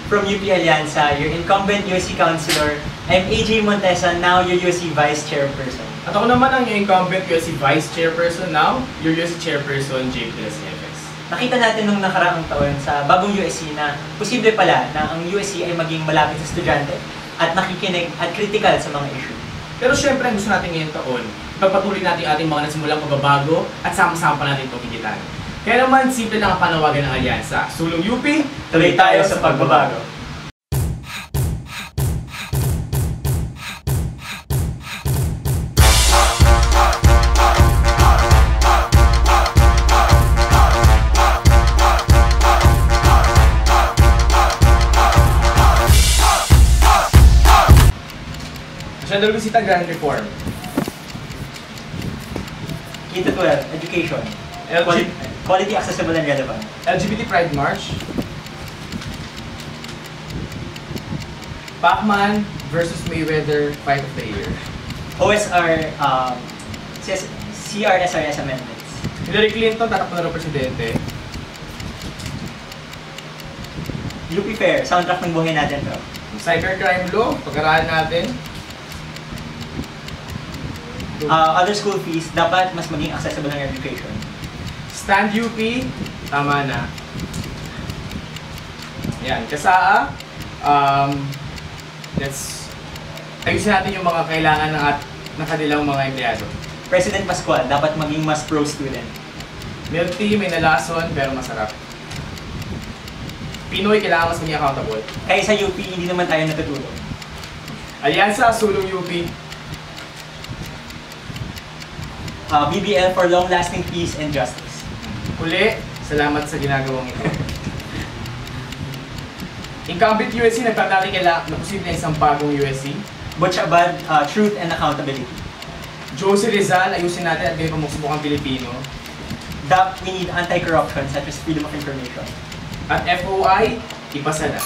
from UP Alianza, your incumbent USC Councilor. I'm AJ Montesa, now your USC Vice Chairperson. At ako naman ang incumbent USC Vice Chairperson, now your USC Chairperson, JP Las Nieves. Nakita natin nung nakaraang taon sa bagong USC na posible pala na ang USC ay maging malapit sa estudyante at nakikinig at critical sa mga issue. Pero syempre, gusto natin ngayong taon, pagpatuloy natin ating mga nasimulang pagbabago at sama-sama pa natin ito kikitan. Kaya naman, simple lang ang panawagan ng Alyansa. Sulong UP, tuloy tayo sa pagbabago. General Visita Grand Reform. K-12, education. Quality, accessible, and relevant. LGBT Pride March. Pacman versus Mayweather Fight of the Year. OSR, CRSRS amendments. Hillary Clinton, tatakbo na rin presidente. UP Fair, soundtrack ng buhay natin to. Cybercrime Law, pag-aralan natin. Other school fees, dapat mas maging accessible ng education. Stand UP, tama na. Yan, kasaa, ayusin natin yung mga kailangan ng kanilang mga empleyado. President Pascual, dapat maging mas pro-student. Milk tea, may nalason, pero masarap. Pinoy, kailangan mas maging accountable. Kaya sa UP, hindi naman tayo natutulog. Alyansa, sulong UP. BBL for long-lasting peace and justice. Uli, salamat sa ginagawang ito. Incumbent USC, nagtatali na posible na isang bagong USC. Butch Abad, truth and accountability. Josie Rizal, ayusin natin at ganyan pamuksubok ang Pilipino. DAP, we need anti-corruption such as freedom of information. At FOI, ipasa na.